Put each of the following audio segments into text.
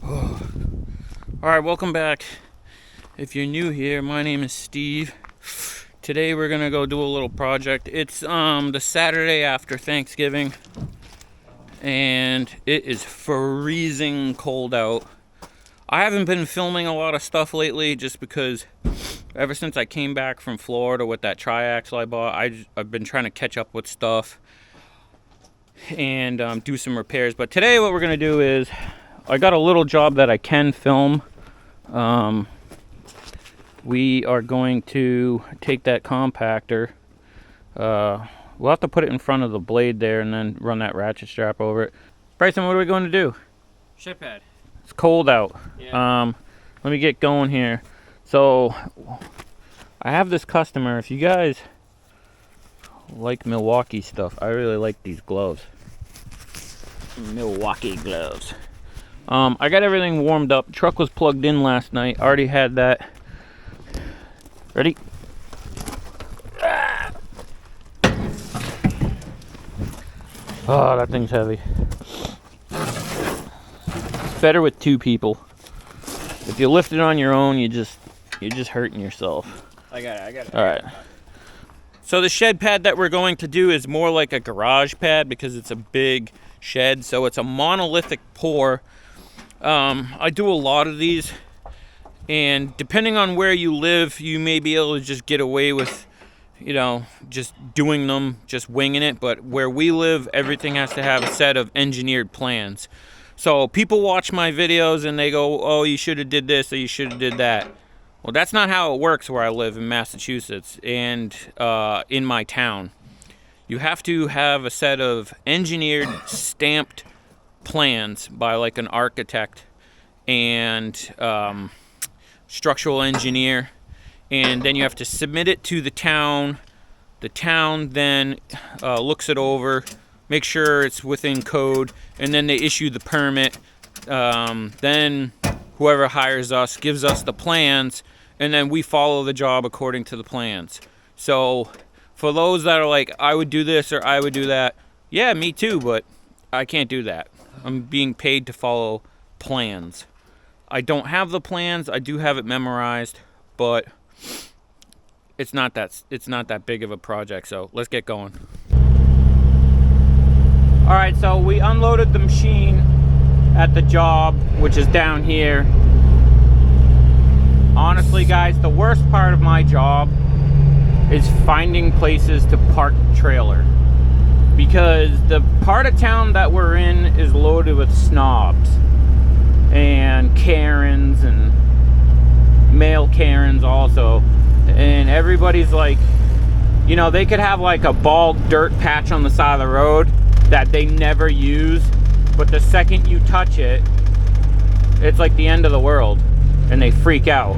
All right, welcome back. If you're new here, my name is Steve. Today we're gonna go do a little project. It's the Saturday after Thanksgiving, and it is freezing cold out. I haven't been filming a lot of stuff lately just because ever since I came back from Florida with that triaxle I bought, I've been trying to catch up with stuff and do some repairs. But today what we're gonna do is I got a little job that I can film. We are going to take that compactor. We'll have to put it in front of the blade there and then run that ratchet strap over it. Bryson, what are we going to do? Shed pad. It's cold out. Yeah. Let me get going here. So I have this customer. If you guys like Milwaukee stuff, I really like these gloves. Milwaukee gloves. I got everything warmed up. Truck was plugged in last night. Already had that. Ready? Ah. Oh, that thing's heavy. It's better with two people. If you lift it on your own, you're just hurting yourself. I got it. All right. So the shed pad that we're going to do is more like a garage pad because it's a big shed. So it's a monolithic pour. I do a lot of these, and depending on where you live, you may be able to just get away with, just doing them, just winging it. But where we live, everything has to have a set of engineered plans. So people watch my videos and they go, oh, you should have did this or you should have did that. Well, that's not how it works where I live in Massachusetts and in my town. You have to have a set of engineered, stamped plans by like an architect and structural engineer, and then you have to submit it to the town. The town then looks it over, make sure it's within code, and then they issue the permit. Then whoever hires us gives us the plans, and then we follow the job according to the plans. So for those that are like, I would do this or I would do that, yeah, me too, but I can't do that. I'm being paid to follow plans. I don't have the plans. I do have it memorized, but it's not that big of a project. So let's get going. All right, so we unloaded the machine at the job, which is down here. Honestly, guys, the worst part of my job is finding places to park the trailer, because the part of town that we're in is loaded with snobs and Karens and male Karens also, and everybody's like, they could have like a bald dirt patch on the side of the road that they never use, but the second you touch it, it's like the end of the world and they freak out.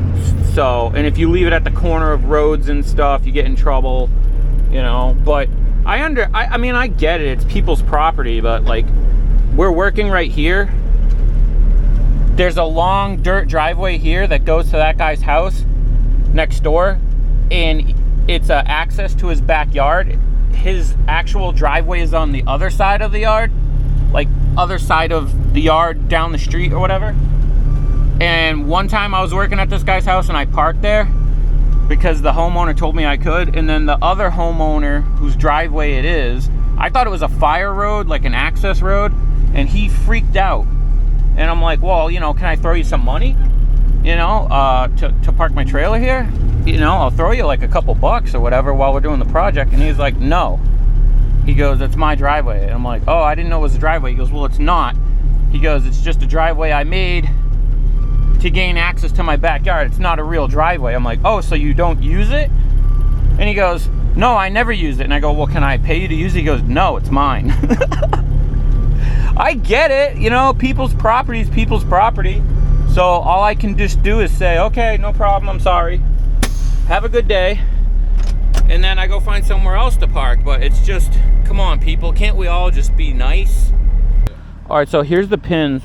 So, and if you leave it at the corner of roads and stuff, you get in trouble, but I get it, it's people's property, but like, we're working right here. There's a long dirt driveway here that goes to that guy's house next door, and it's access to his backyard. His actual driveway is on the other side of the yard, like other side of the yard down the street or whatever. And one time I was working at this guy's house and I parked there because the homeowner told me I could, and then the other homeowner whose driveway it is, I thought it was a fire road, like an access road, and he freaked out. And I'm like, well, can I throw you some money, to park my trailer here? I'll throw you like a couple bucks or whatever while we're doing the project. And he's like, no. He goes, it's my driveway. And I'm like, oh, I didn't know it was a driveway. He goes, well, it's not. He goes, it's just a driveway I made to gain access to my backyard. It's not a real driveway. I'm like, oh, so you don't use it? And he goes, no, I never use it. And I go, well, can I pay you to use it? He goes, no, it's mine. I get it, people's property is people's property. So all I can just do is say, okay, no problem, I'm sorry, have a good day, and then I go find somewhere else to park. But it's just, come on, people, can't we all just be nice? All right, so here's the pins.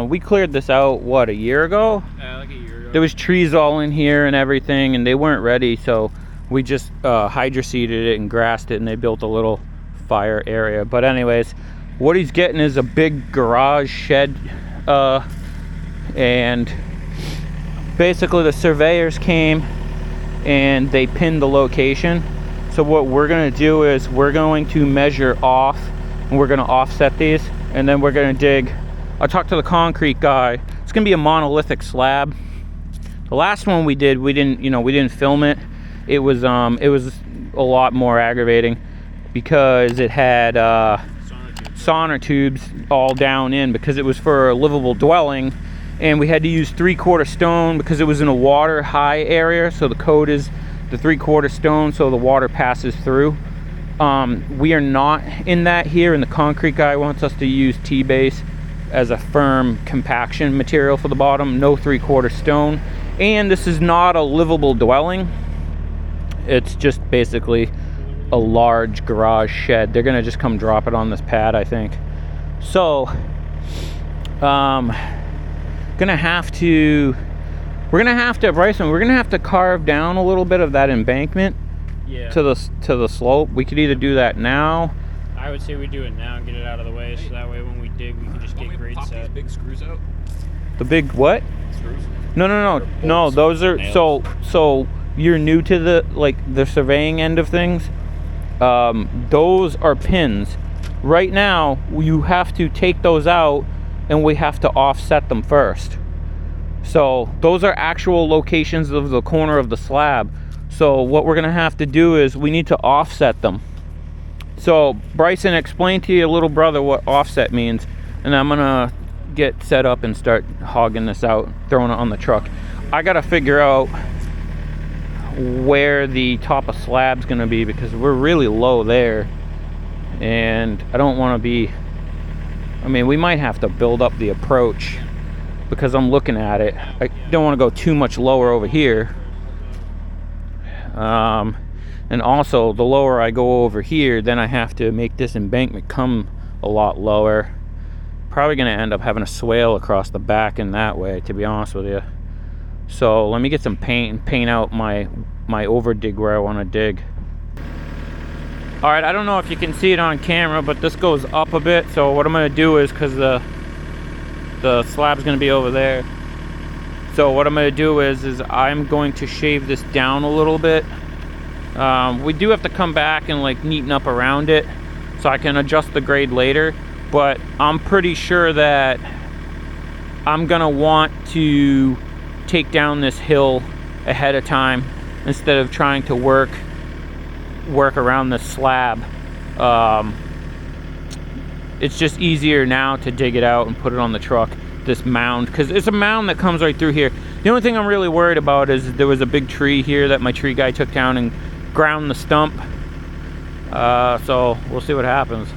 We cleared this out, what, a year ago? Like a year ago. There was trees all in here and everything, and they weren't ready, so we just hydroseeded it and grassed it, and they built a little fire area. But anyways, what he's getting is a big garage shed And basically the surveyors came and they pinned the location. So what we're going to do is we're going to measure off, and we're going to offset these, and then we're going to dig. I talked to the concrete guy. It's going to be a monolithic slab. The last one we did, we didn't film it. It was a lot more aggravating because it had sonotubes all down in, because it was for a livable dwelling, and we had to use 3/4 stone because it was in a water high area. So the code is the 3/4 stone, so the water passes through. We are not in that here, and the concrete guy wants us to use T-base as a firm compaction material for the bottom, no 3/4 stone. And this is not a livable dwelling. It's just basically a large garage shed. They're gonna just come drop it on this pad, I think. So Bryson, we're gonna have to carve down a little bit of that embankment to the slope. We could either do that now. I would say we do it now and get it out of the way, so that way when we dig, we can just get grade set. Big screws out. The big what? Screws. No. Those are so you're new to the surveying end of things. Those are pins. Right now, you have to take those out, and we have to offset them first. So those are actual locations of the corner of the slab. So what we're gonna have to do is we need to offset them. So Bryson, explain to your little brother what offset means, and I'm gonna get set up and start hogging this out, throwing it on the truck. I gotta figure out where the top of slab's gonna be, because we're really low there, and I don't want to be, I mean, we might have to build up the approach, because I'm looking at it. I don't want to go too much lower over here, and also the lower I go over here, then I have to make this embankment come a lot lower. Probably gonna end up having a swale across the back in that way, to be honest with you. So let me get some paint and paint out my over dig where I want to dig. All right, I don't know if you can see it on camera, but this goes up a bit. So what I'm going to do is, because the slab's going to be over there, so what I'm going to do is I'm going to shave this down a little bit. We do have to come back and like neaten up around it, so I can adjust the grade later. But I'm pretty sure that I'm going to want to take down this hill ahead of time instead of trying to work around the slab. It's just easier now to dig it out and put it on the truck, this mound, because it's a mound that comes right through here. The only thing I'm really worried about is there was a big tree here that my tree guy took down and ground the stump. So we'll see what happens.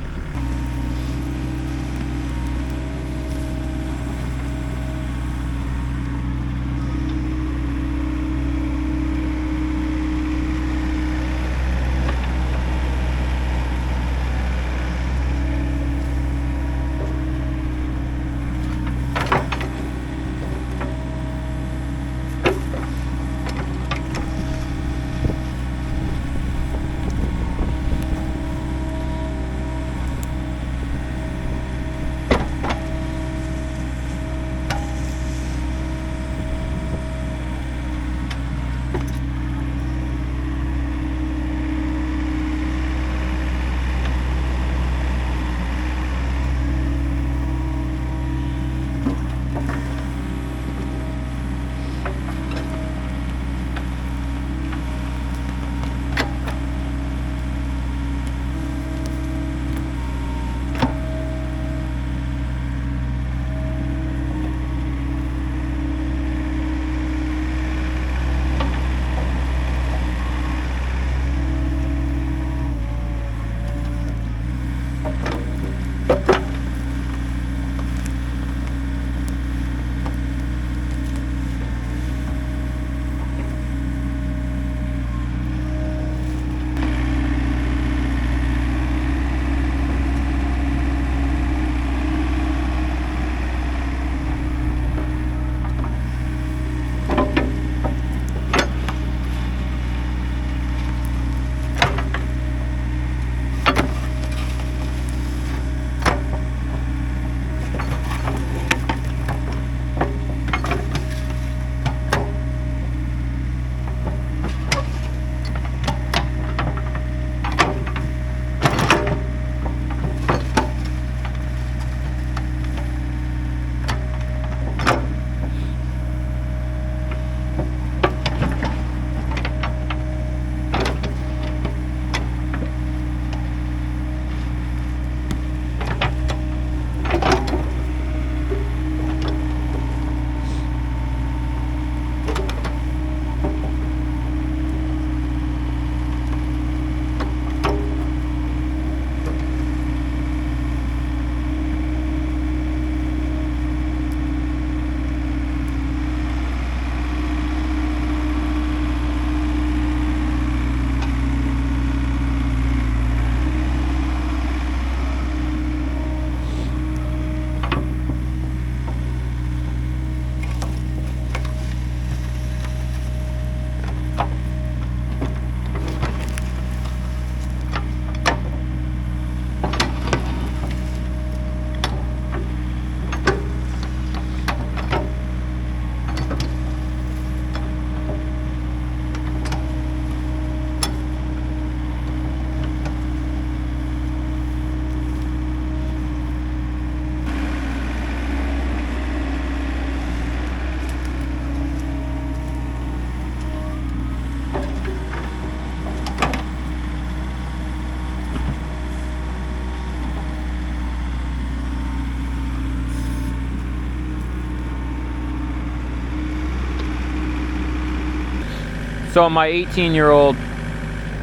So my 18-year-old,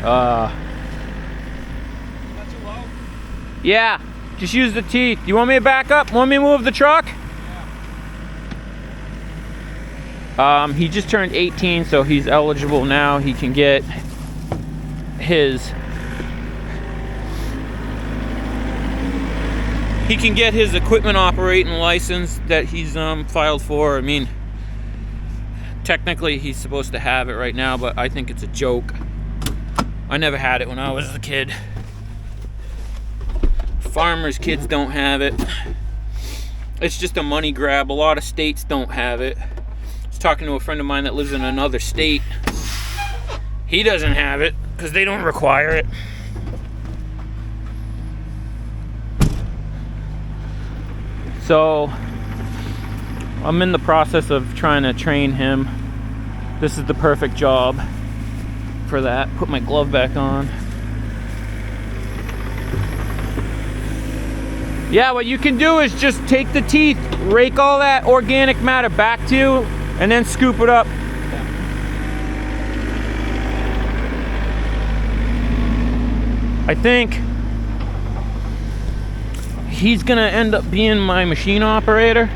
Not too low. yeah, just use the teeth. You want me to back up? Want me to move the truck? Yeah. He just turned 18, so he's eligible now. He can get his equipment operating license that he's filed for. I mean, technically he's supposed to have it right now, but I think it's a joke. I never had it when I was a kid. Farmers' kids don't have it. It's just a money grab. A lot of states don't have it. I was talking to a friend of mine that lives in another state. He doesn't have it because they don't require it. So I'm in the process of trying to train him. This is the perfect job for that. Put my glove back on. Yeah, what you can do is just take the teeth, rake all that organic matter back to you, and then scoop it up. I think he's gonna end up being my machine operator,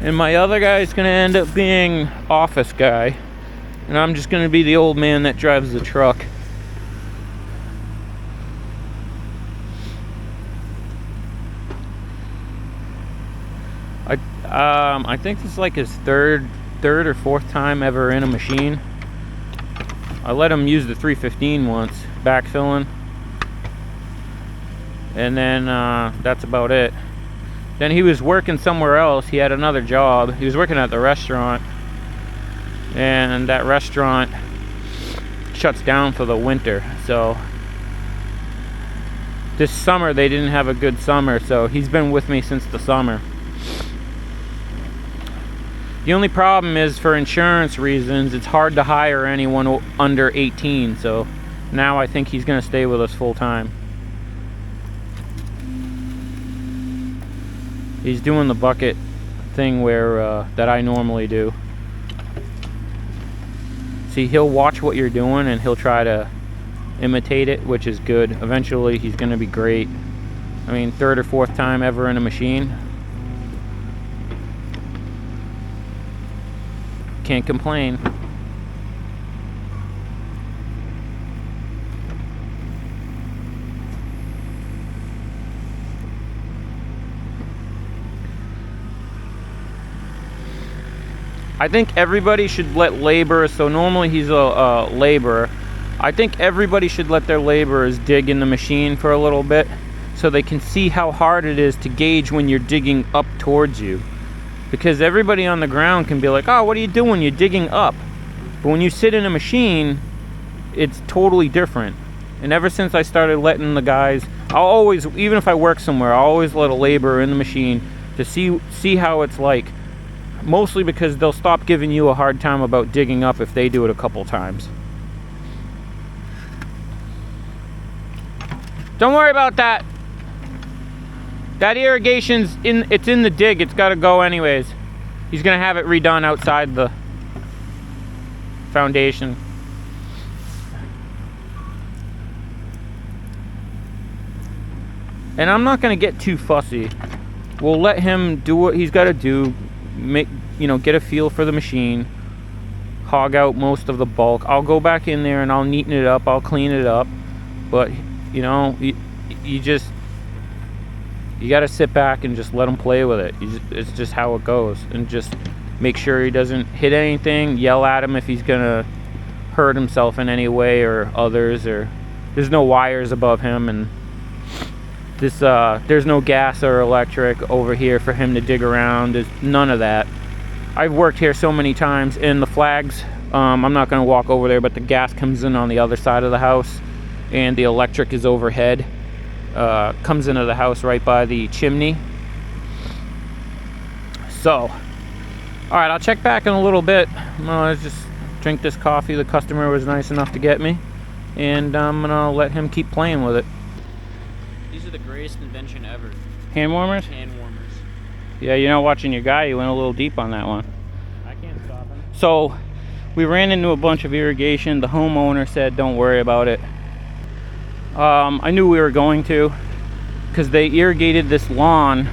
and my other guy is gonna end up being office guy, and I'm just gonna be the old man that drives the truck. I think this is like his third or fourth time ever in a machine. I let him use the 315 once, backfilling. And then that's about it. Then he was working somewhere else. He had another job. He was working at the restaurant. And that restaurant shuts down for the winter. So this summer they didn't have a good summer. So he's been with me since the summer. The only problem is, for insurance reasons, it's hard to hire anyone under 18. So now I think he's going to stay with us full time. He's doing the bucket thing where that I normally do. See, he'll watch what you're doing and he'll try to imitate it, which is good. Eventually he's going to be great. I mean, third or fourth time ever in a machine. Can't complain. I think everybody should let laborers, so normally he's a laborer. I think everybody should let their laborers dig in the machine for a little bit so they can see how hard it is to gauge when you're digging up towards you. Because everybody on the ground can be like, oh, what are you doing? You're digging up. But when you sit in a machine, it's totally different. And ever since I started letting the guys, I'll always, even if I work somewhere, I'll always let a laborer in the machine to see how it's like. Mostly because they'll stop giving you a hard time about digging up if they do it a couple times. Don't worry about that. That irrigation's it's in the dig. It's got to go anyways. He's going to have it redone outside the foundation. And I'm not going to get too fussy. We'll let him do what he's got to do. Get a feel for the machine. Hog out most of the bulk. I'll go back in there and I'll neaten it up. I'll clean it up. But, you got to sit back and just let him play with it. It's just how it goes. And just make sure he doesn't hit anything. Yell at him if he's going to hurt himself in any way or others. Or there's no wires above him. And there's no gas or electric over here for him to dig around. There's none of that. I've worked here so many times. And the flags, I'm not going to walk over there, but the gas comes in on the other side of the house. And the electric is overhead. Comes into the house right by the chimney. So, all right, I'll check back in a little bit. I'll just drink this coffee the customer was nice enough to get me, and I'm gonna let him keep playing with it. These are the greatest invention ever. Hand warmers? Hand warmers. Yeah, watching your guy, you went a little deep on that one. I can't stop him. So, We ran into a bunch of irrigation. The homeowner said don't worry about it. I knew we were going to, because they irrigated this lawn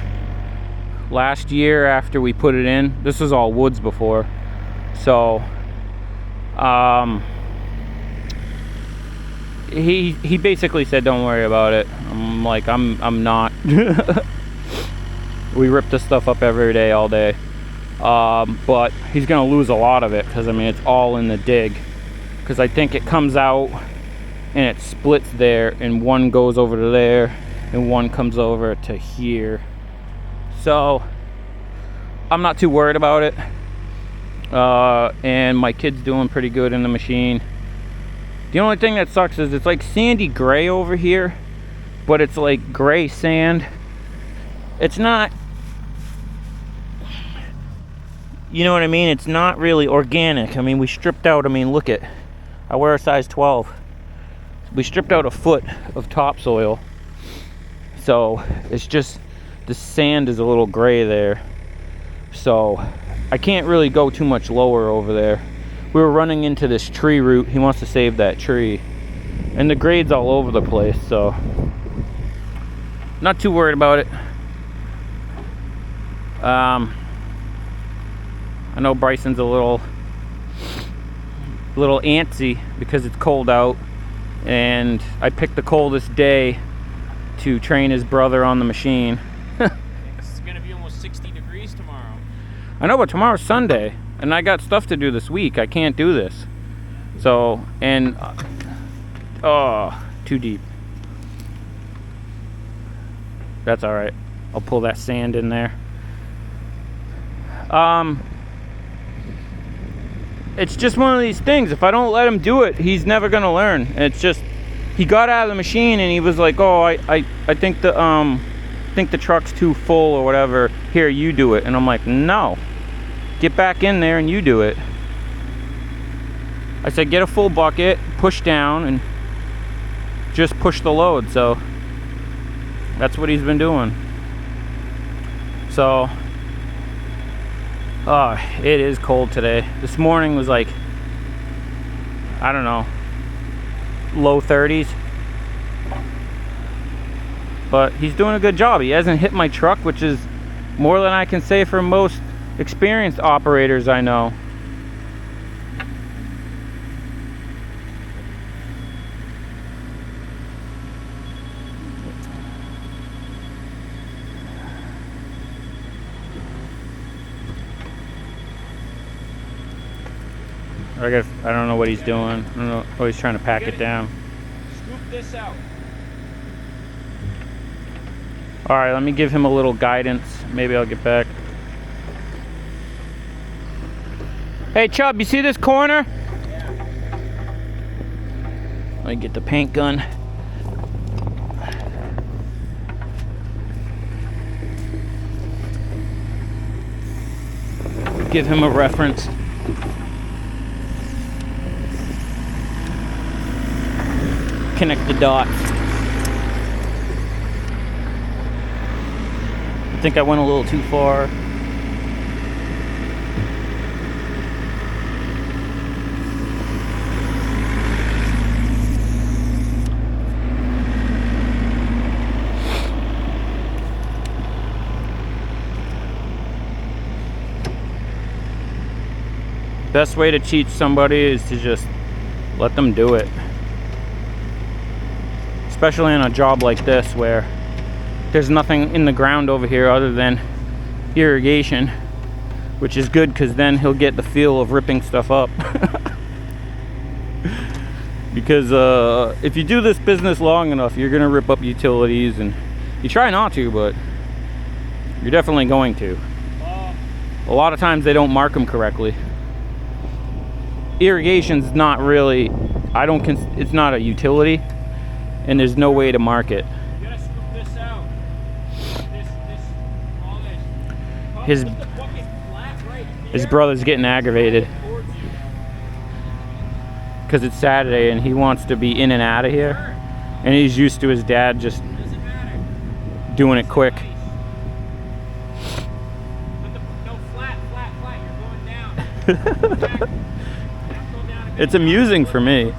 last year after we put it in. This was all woods before, so he basically said don't worry about it. I'm like, I'm not. We rip this stuff up every day, all day. But he's gonna lose a lot of it, because I mean it's all in the dig, because I think it comes out and it splits there, and one goes over to there and one comes over to here. So I'm not too worried about it. And my kid's doing pretty good in the machine. The only thing that sucks is it's like sandy gray over here, but it's like gray sand. It's not, you know what I mean? It's not really organic. I mean, we stripped out, I mean, look at, I wear a size 12. We stripped out a foot of topsoil. So it's just, the sand is a little gray there. So I can't really go too much lower over there. We were running into this tree root. He wants to save that tree. And the grade's all over the place, so not too worried about it. I know Bryson's a little antsy because it's cold out, and I picked the coldest day to train his brother on the machine. It's gonna be almost 60 degrees tomorrow. I know, but tomorrow's Sunday, and I got stuff to do this week. I can't do this. So, and oh, too deep. That's all right. I'll pull that sand in there. It's just one of these things. If I don't let him do it, he's never gonna learn. It's just, he got out of the machine and he was like, oh, I think the truck's too full or whatever. Here, you do it. And I'm like, no, get back in there and you do it. I said, get a full bucket, push down, and just push the load. So that's what he's been doing. So oh, it is cold today. This morning was like, I don't know, low 30s. But he's doing a good job. He hasn't hit my truck, which is more than I can say for most experienced operators I know. I don't know what he's doing. I don't know. Oh, he's trying to pack it down. Scoop this out. All right, let me give him a little guidance. Maybe I'll get back. Hey, Chubb, you see this corner? Yeah. Let me get the paint gun. Give him a reference. Connect the dots. I think I went a little too far. Best way to teach somebody is to just let them do it. Especially on a job like this where there's nothing in the ground over here other than irrigation, which is good because then he'll get the feel of ripping stuff up. Because if you do this business long enough, you're gonna rip up utilities, and you try not to, but you're definitely going to. A lot of times they don't mark them correctly. Irrigation's not really, it's not a utility, and there's no way to mark it. You gotta scoop this out. All this. His Put the bucket flat right here. His brother's getting aggravated Towards you. because it's Saturday and he wants to be in and out of here, and he's used to his dad just Doesn't matter. doing it quick. Nice. No, flat. You're going down. Back. It's amusing for me.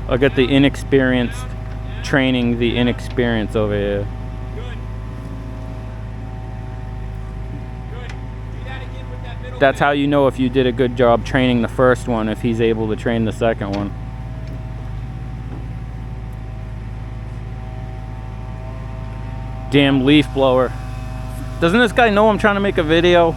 I'll get the inexperienced training the inexperience over here. That's how you know if you did a good job training the first one, if he's able to train the second one. Damn leaf blower. Doesn't this guy know I'm trying to make a video?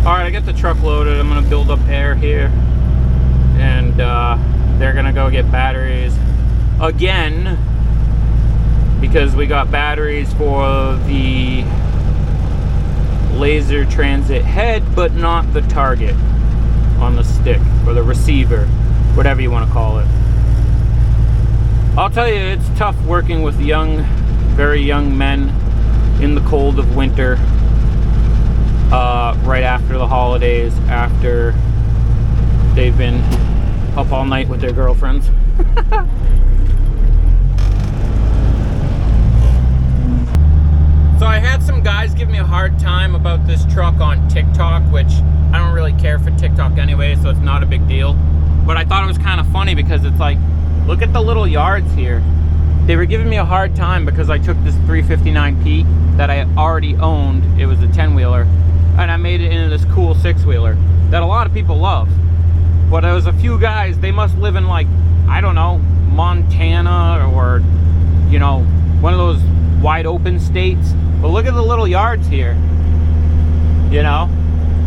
Alright, I got the truck loaded. I'm gonna build up air here. And they're gonna go get batteries again, because we got batteries for the laser transit head, but not the target on the stick, or the receiver, whatever you want to call it. I'll tell you, it's tough working with young, very young men in the cold of winter, right after the holidays, after they've been up all night with their girlfriends. So I had some guys give me a hard time about this truck on TikTok, which I don't really care for TikTok anyway, so it's not a big deal. But I thought it was kind of funny because it's like, look at the little yards here. They were giving me a hard time because I took this 359P that I already owned. It was a 10-wheeler, and I made it into this cool 6-wheeler that a lot of people love. But there was a few guys, they must live in, like, I don't know, Montana, or, you know, one of those wide open states. But look at the little yards here. You know,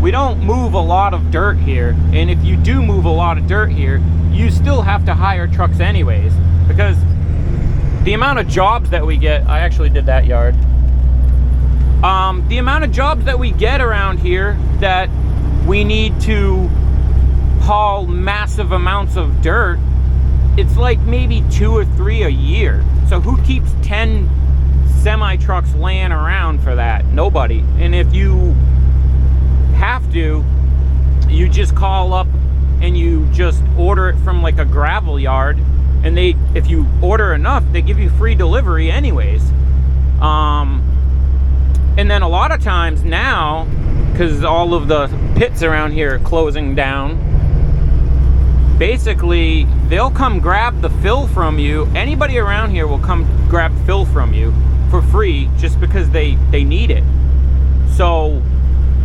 we don't move a lot of dirt here, and if you do move a lot of dirt here, you still have to hire trucks anyways, because the amount of jobs that we get, I actually did that yard. The amount of jobs that we get around here that we need to haul massive amounts of dirt, it's like maybe 2 or 3 a year. So who keeps 10 semi trucks laying around for that? Nobody. And if you have to, you just call up and you just order it from like a gravel yard, and they, if you order enough, they give you free delivery anyways. And then a lot of times now, because all of the pits around here are closing down, basically they'll come grab the fill from you. Anybody around here will come grab fill from you for free just because they need it. So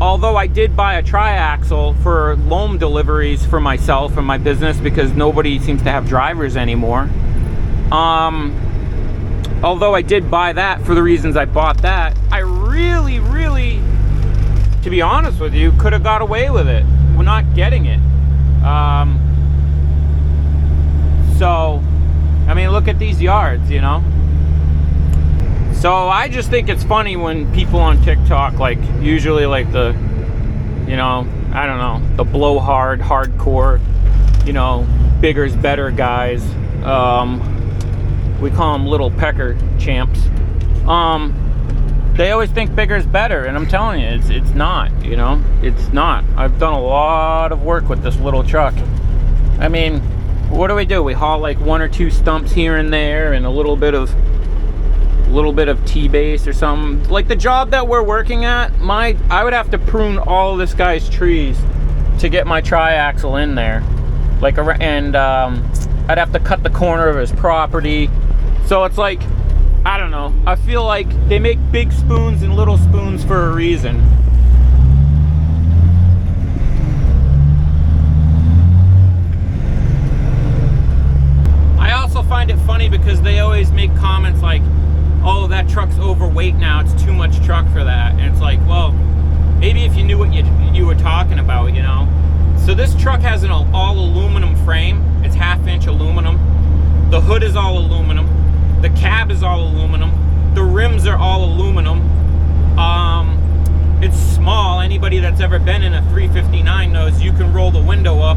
although I did buy a triaxle for loam deliveries for myself and my business, because nobody seems to have drivers anymore, although I did buy that for the reasons I bought that, I really, to be honest with you, could have got away with it. We're not getting it. So, I mean, look at these yards, you know? So I just think it's funny when people on TikTok, like, usually like the, you know, I don't know, the blowhard, hardcore, you know, bigger's better guys. We call them little pecker champs. They always think bigger's better, and I'm telling you, it's not, you know? It's not. I've done a lot of work with this little truck. I mean, what do? We haul like 1 or 2 stumps here and there, and a little bit of T-base or something. Like the job that we're working at, I would have to prune all this guy's trees to get my triaxle in there. Like, and I'd have to cut the corner of his property. So it's like, I don't know. I feel like they make big spoons and little spoons for a reason. I also find it funny because they always make comments like, oh, that truck's overweight now, it's too much truck for that. And it's like, well, maybe if you knew what you were talking about, you know. So this truck has an all aluminum frame. It's 1/2-inch aluminum. The hood is all aluminum. The cab is all aluminum. The rims are all aluminum. It's small. Anybody that's ever been in a 359 knows you can roll the window up.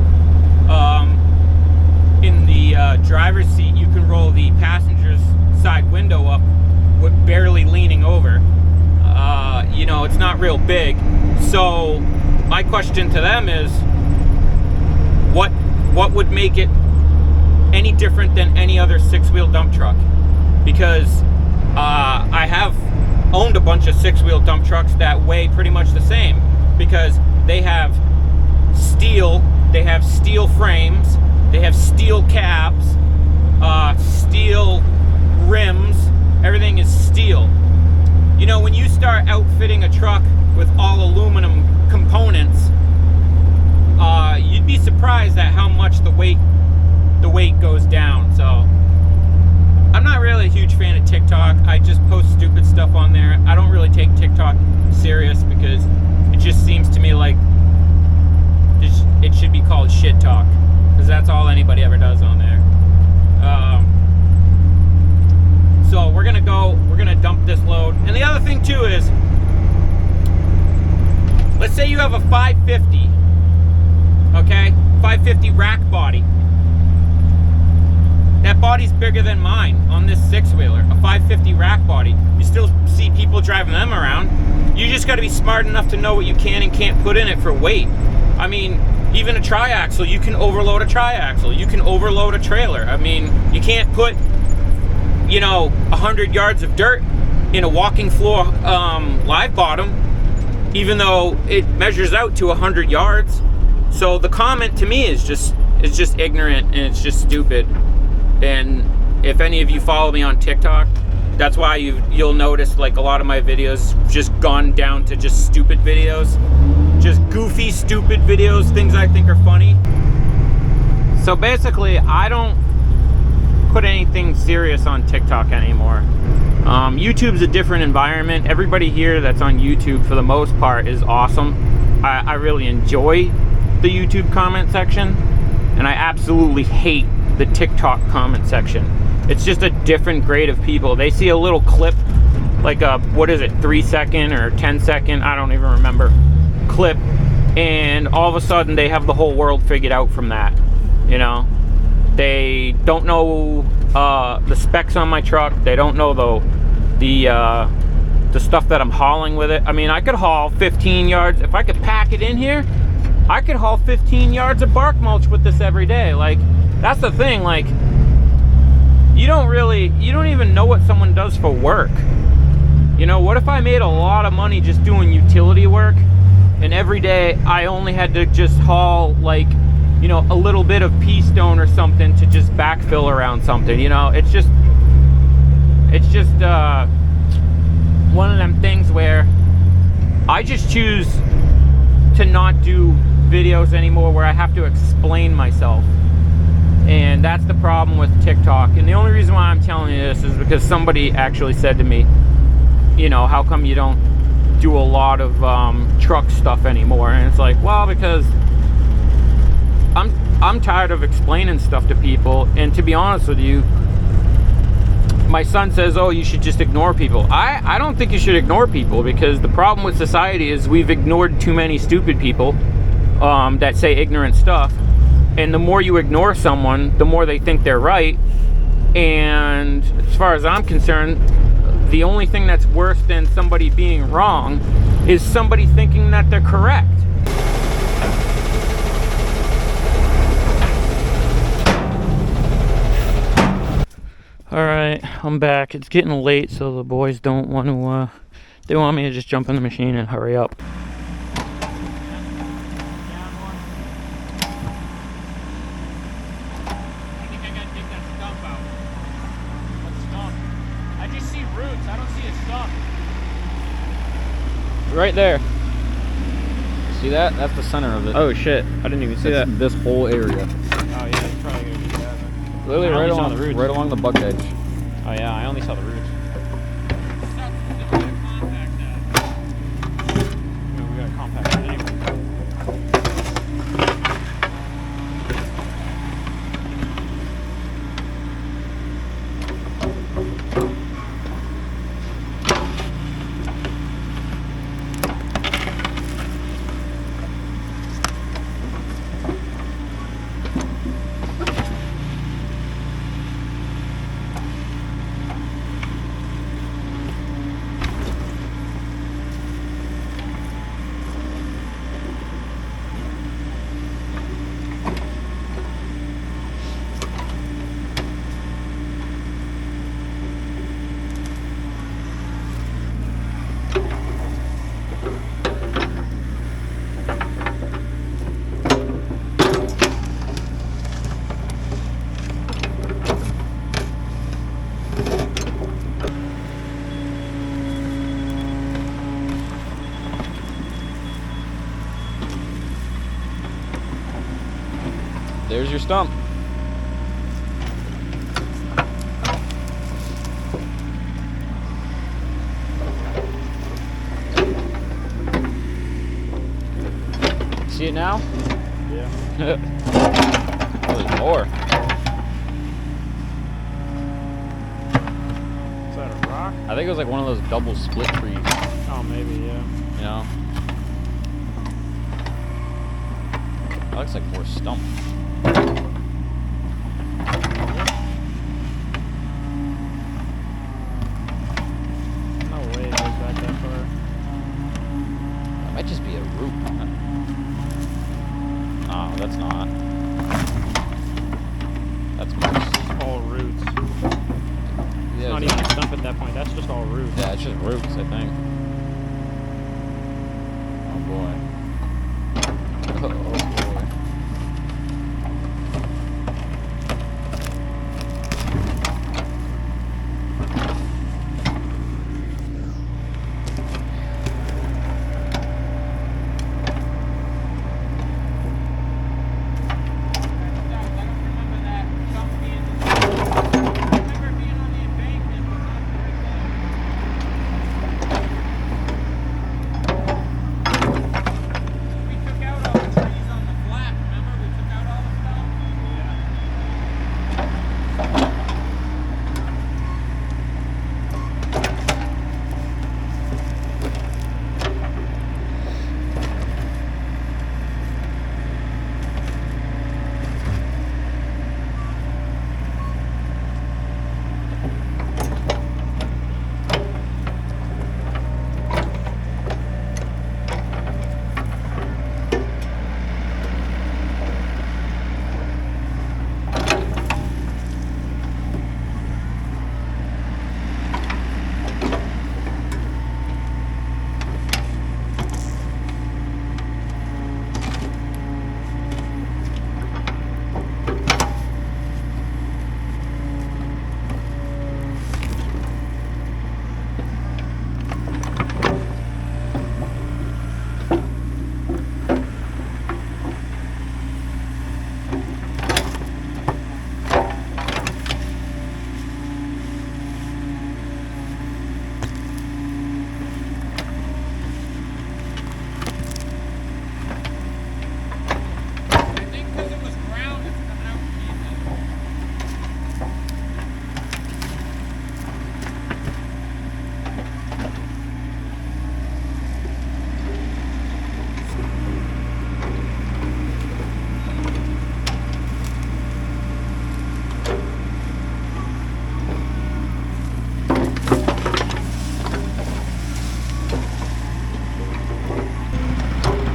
In the driver's seat, you can roll the passenger's side window up with barely leaning over. You know, it's not real big. So my question to them is, what would make it any different than any other six-wheel dump truck? Because I have owned a bunch of six-wheel dump trucks that weigh pretty much the same, because they have steel frames, they have steel cabs, steel rims, everything is steel. You know, when you start outfitting a truck with all aluminum components, you'd be surprised at how much the weight goes down. So I'm not really a huge fan of TikTok. I just post stupid stuff on there. I don't really take TikTok serious because it just seems to me like it should be called shit talk, because that's all anybody ever does on there. So we're gonna dump this load. And the other thing too is, let's say you have a 550, okay? 550 rack body. That body's bigger than mine on this six-wheeler, a 550 rack body. You still see people driving them around. You just gotta be smart enough to know what you can and can't put in it for weight. I mean, even a triaxle, you can overload a triaxle. You can overload a trailer. I mean, you can't put, you know, 100 yards of dirt in a walking floor live bottom, even though it measures out to 100 yards. So the comment to me is just ignorant, and it's just stupid. And if any of you follow me on TikTok, that's why you'll notice like a lot of my videos just gone down to just stupid videos, just goofy, stupid videos, things I think are funny. So basically, I don't put anything serious on TikTok anymore. YouTube's a different environment. Everybody here that's on YouTube, for the most part, is awesome. I really enjoy the YouTube comment section, and I absolutely hate the TikTok comment section. It's just a different grade of people. They see a little clip, like a, what is it, 3-second or 10-second, I don't even remember, clip, and all of a sudden they have the whole world figured out from that. You know, they don't know the specs on my truck. They don't know the stuff that I'm hauling with it. I mean, I could haul 15 yards if I could pack it in here. I could haul 15 yards of bark mulch with this every day. Like, that's the thing. Like, you don't even know what someone does for work. You know, what if I made a lot of money just doing utility work, and every day I only had to just haul, like, you know, a little bit of pea stone or something to just backfill around something. You know, it's just one of them things where I just choose to not do videos anymore where I have to explain myself. And that's the problem with TikTok. And the only reason why I'm telling you this is because somebody actually said to me, you know, how come you don't do a lot of truck stuff anymore? And it's like, well, because I'm tired of explaining stuff to people. And to be honest with you, my son says, oh, you should just ignore people. I don't think you should ignore people, because the problem with society is we've ignored too many stupid people that say ignorant stuff. And the more you ignore someone, the more they think they're right. And as far as I'm concerned, the only thing that's worse than somebody being wrong is somebody thinking that they're correct. Alright, I'm back. It's getting late, so the boys don't want to, they want me to just jump in the machine and hurry up. Right there. See that? That's the center of it. Oh shit, I didn't even see that. This whole area. Oh yeah, it's probably gonna be that. Literally right along the buck edge. Oh yeah, I only saw the roots. We got compact anyway. There's your stump. See it now? Yeah. Oh, there's more. Is that a rock? I think it was like one of those double split trees. Oh, maybe, yeah. You know? That looks like more stump. No way it goes back that far. That might just be a root. Oh, that's not. That's moose. All roots. Yeah, It's not even a stump at that point. That's just all roots. Yeah, it's just roots, I think. Oh boy. Oh boy.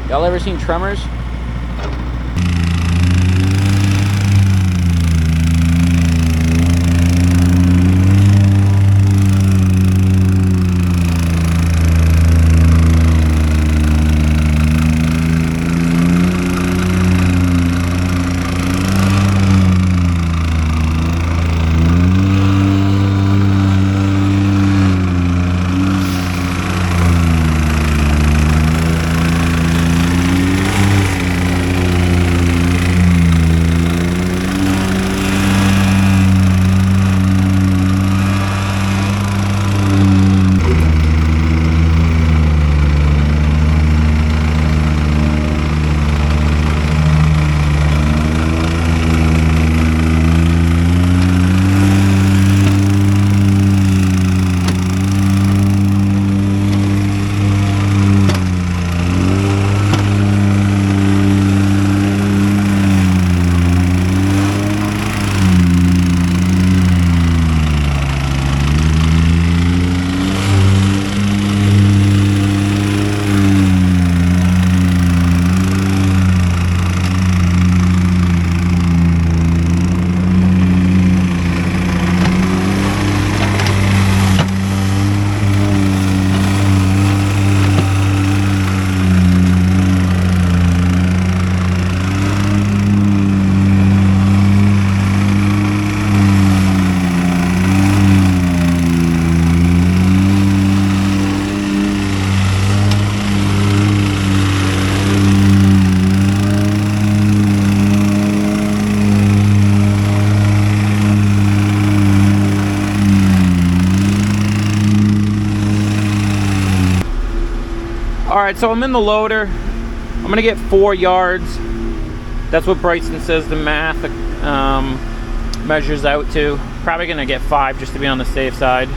Y'all ever seen Tremors? Alright, so I'm in the loader. I'm gonna get 4 yards. That's what Bryson says the math measures out to. Probably gonna get 5 just to be on the safe side.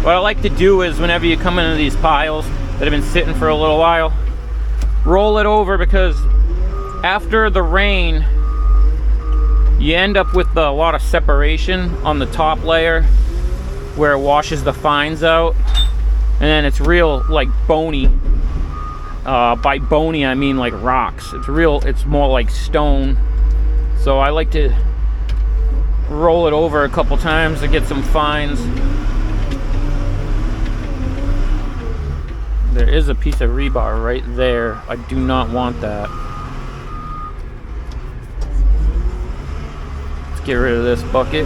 What I like to do is whenever you come into these piles that have been sitting for a little while, roll it over, because after the rain you end up with a lot of separation on the top layer where it washes the fines out, and then it's real like bony. By bony I mean like rocks. It's more like stone. So I like to roll it over a couple times to get some fines. There is a piece of rebar right there. I do not want that. Let's get rid of this bucket.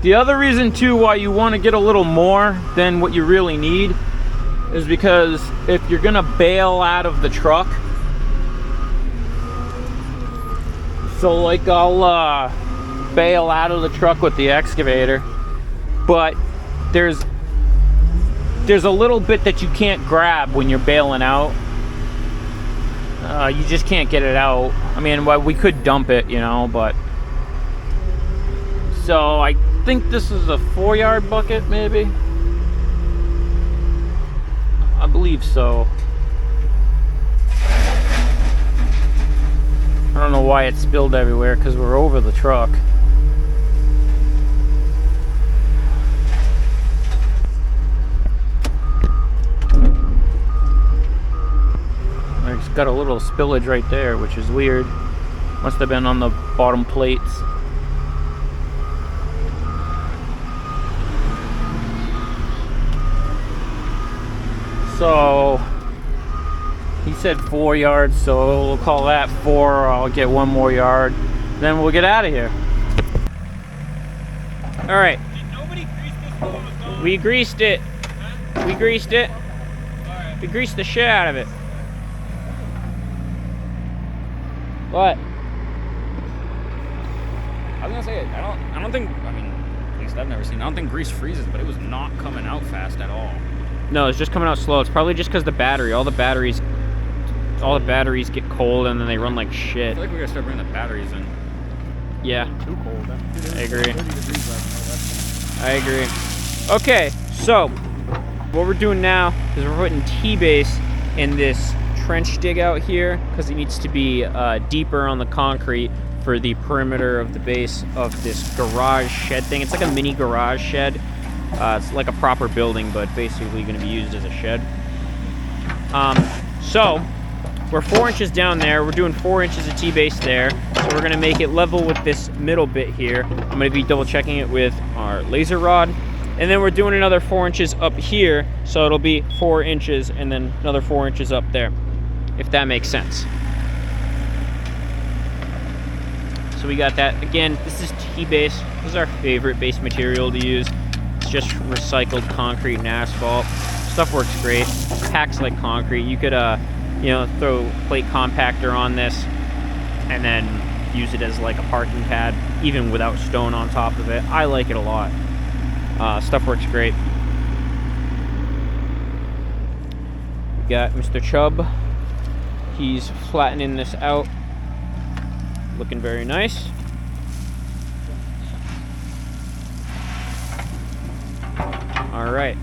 The other reason too why you want to get a little more than what you really need is because if you're gonna bail out of the truck, so like I'll bail out of the truck with the excavator, but there's a little bit that you can't grab when you're bailing out. You just can't get it out. I mean, well, we could dump it, you know, but so I think this is a 4-yard bucket, maybe. I believe so. I don't know why it spilled everywhere, because we're over the truck. It's got a little spillage right there, which is weird. Must have been on the bottom plates. So he said 4 yards, so we'll call that 4. I'll get 1 more yard, then we'll get out of here. All right. Did nobody grease this while it was going? We greased it. Huh? We greased it. Alright. We greased the shit out of it. What? I was gonna say, I don't think, I mean, at least I've never seen, I don't think grease freezes, but it was not coming out fast at all. No, it's just coming out slow. It's probably just because the battery. All the batteries get cold and then they run like I shit. feel like we gotta start bringing the batteries in. Yeah, Too cold. I agree. I agree. Okay, so what we're doing now is we're putting T-base in this trench dig out here because it needs to be deeper on the concrete for the perimeter of the base of this garage shed thing. It's like a mini garage shed. It's like a proper building, but basically going to be used as a shed. So we're 4 inches down there. We're doing 4 inches of T-base there. So we're going to make it level with this middle bit here. I'm going to be double checking it with our laser rod. And then we're doing another 4 inches up here. So it'll be 4 inches and then another 4 inches up there, if that makes sense. So we got that. Again, this is T-base. This is our favorite base material to use. It's just recycled concrete and asphalt. Stuff works great. Packs like concrete. You could, you know, throw plate compactor on this and then use it as like a parking pad, even without stone on top of it. I like it a lot. Stuff works great. We got Mr. Chubb. He's flattening this out. Looking very nice. All right.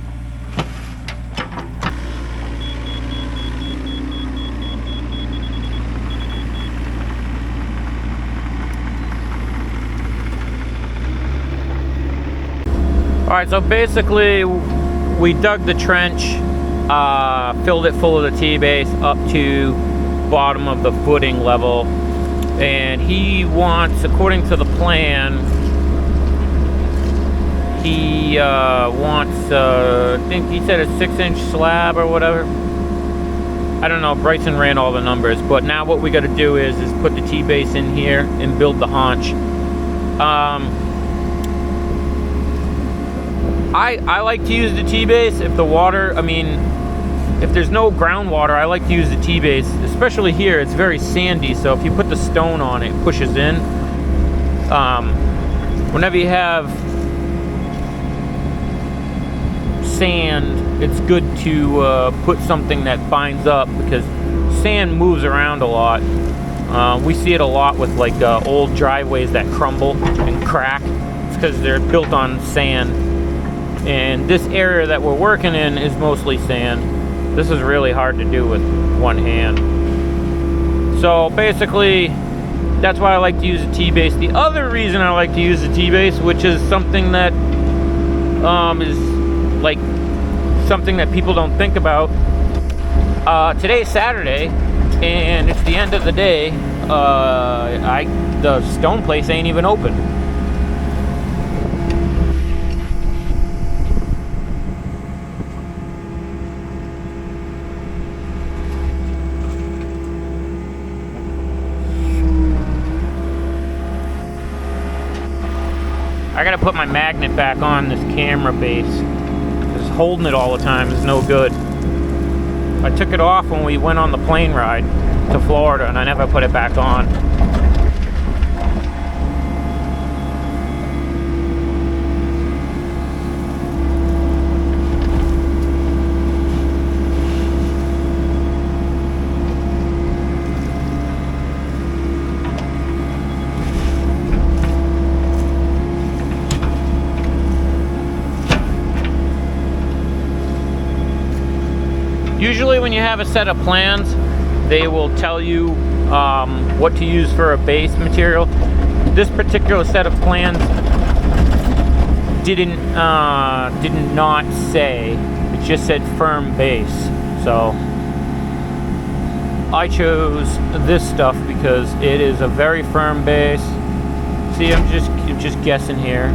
All right, so basically we dug the trench, filled it full of the T-base up to bottom of the footing level, and he wants, according to the plan, he wants, I think he said a 6-inch slab or whatever. I don't know, Bryson ran all the numbers, but now what we got to do is put the T-base in here and build the haunch. I like to use the T-base if the water, I mean, if there's no groundwater, I like to use the T-base, especially here. It's very sandy, so if you put the stone on it, it pushes in. Whenever you have sand, it's good to put something that binds up, because sand moves around a lot. We see it a lot with like old driveways that crumble and crack. It's because they're built on sand. And this area that we're working in is mostly sand. This is really hard to do with one hand. So basically, that's why I like to use a T-base. The other reason I like to use the T-base, which is something that is like something that people don't think about. Today's Saturday, and it's the end of the day. The stone place ain't even open. I gotta put my magnet back on this camera base. Just holding it all the time is no good. I took it off when we went on the plane ride to Florida, and I never put it back on. Usually when you have a set of plans, they will tell you what to use for a base material. This particular set of plans did not say, it just said firm base. So I chose this stuff because it is a very firm base. See, I'm just guessing here.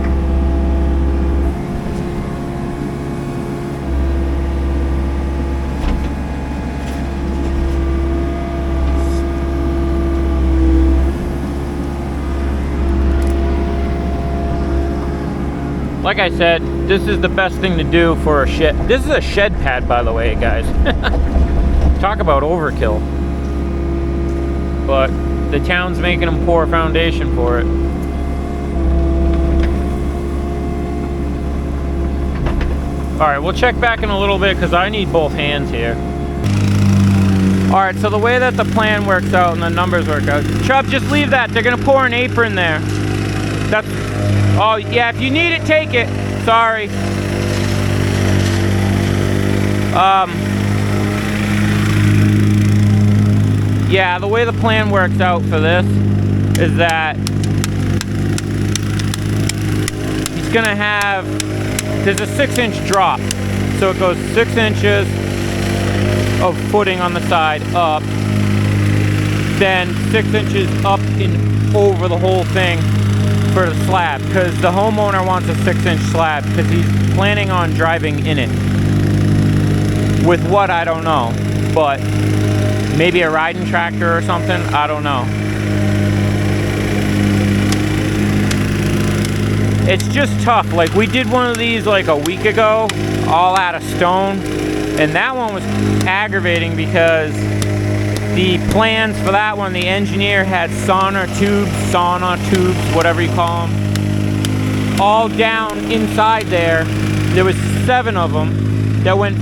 Like I said, this is the best thing to do for a shed. This is a shed pad, by the way, guys. Talk about overkill. But the town's making them pour a foundation for it. Alright, we'll check back in a little bit because I need both hands here. Alright, so the way that the plan works out and the numbers work out. Chubb, just leave that. They're going to pour an apron there. That's... Oh, yeah, if you need it, take it. Sorry. Yeah, the way the plan works out for this is that he's gonna have, there's a 6-inch drop. So it goes 6 inches of footing on the side up, then 6 inches up and over the whole thing for the slab, because the homeowner wants a 6-inch slab because he's planning on driving in it. With what, I don't know, but maybe a riding tractor or something, I don't know. It's just tough. Like, we did one of these like a week ago, all out of stone, and that one was aggravating because the plans for that one, the engineer had sauna tubes, whatever you call them, all down inside there. There was 7 of them that went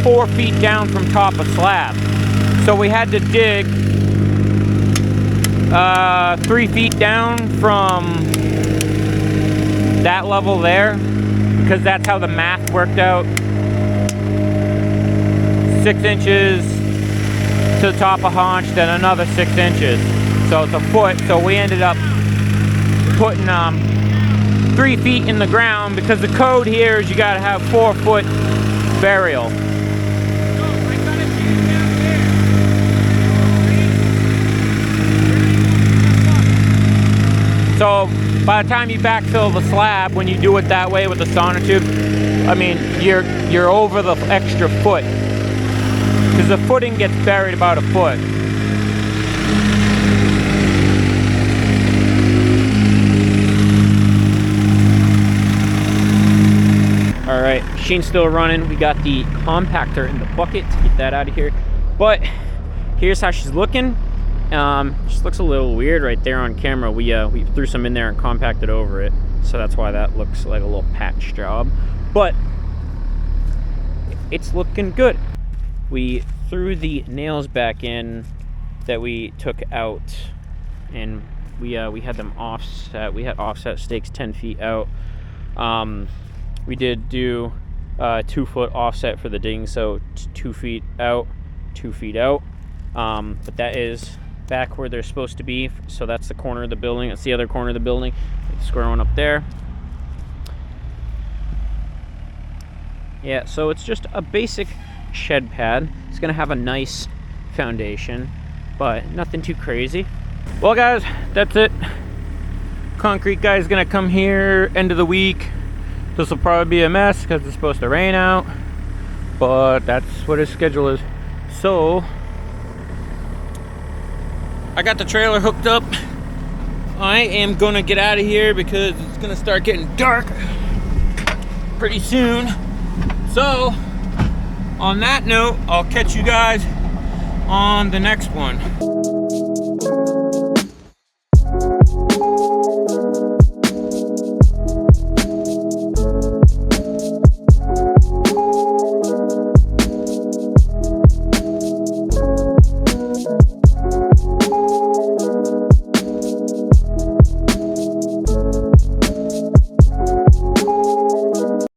4 feet down from top of slab. So we had to dig 3 feet down from that level there, because that's how the math worked out. 6 inches to the top of haunch, then another 6 inches. So it's a foot. So we ended up putting 3 feet in the ground, because the code here is you gotta have 4 foot burial. So by the time you backfill the slab, when you do it that way with the sauna tube, I mean, you're over the extra foot. because the footing gets buried about a foot. All right, machine's still running. We got the compactor in the bucket to get that out of here. But here's how she's looking. She looks a little weird right there on camera. We threw some in there and compacted over it, so that's why that looks like a little patch job. But it's looking good. We threw the nails back in that we took out, and we had them offset. We had offset stakes 10 feet out. We did do 2 foot offset for the ding, so 2 feet out, 2 feet out. But that is back where they're supposed to be. So that's the corner of the building. That's the other corner of the building. The square one up there. Yeah, so it's just a basic shed pad. It's gonna have a nice foundation, but nothing too crazy. Well, guys, that's it. Concrete guy's gonna come here end of the week. This will probably be a mess because it's supposed to rain out, but that's what his schedule is. So I got the trailer hooked up. I am gonna get out of here because it's gonna start getting dark pretty soon. So on that note, I'll catch you guys on the next one.